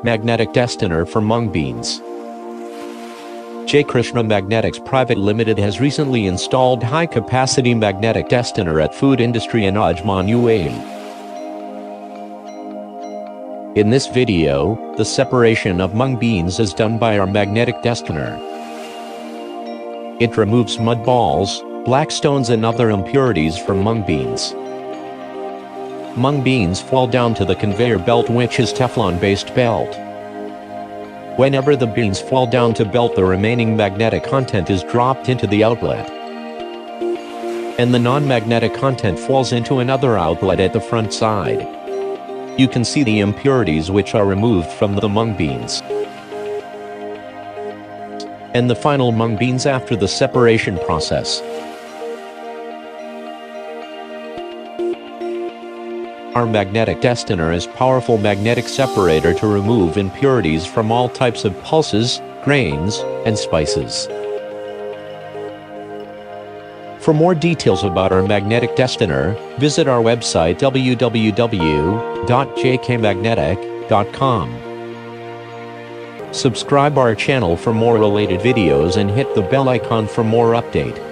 Magnetic Destoner for mung beans. Jaykrishna Magnetics Pvt Limited has recently installed high-capacity magnetic destoner at food industry in Ajman, UAE. In this video, the separation of mung beans is done by our magnetic destoner. It removes mud balls, black stones and other impurities from mung beans. Mung beans fall down to the conveyor belt, which is Teflon-based belt. Whenever the beans fall down to belt, the remaining magnetic content is dropped into the outlet, and the non-magnetic content falls into another outlet at the front side. You can see the impurities which are removed from the mung beans, and the final mung beans after the separation process. Our magnetic destoner is powerful magnetic separator to remove impurities from all types of pulses, grains, and spices. For more details about our magnetic destoner, visit our website www.jkmagnetic.com. Subscribe our channel for more related videos and hit the bell icon for more update.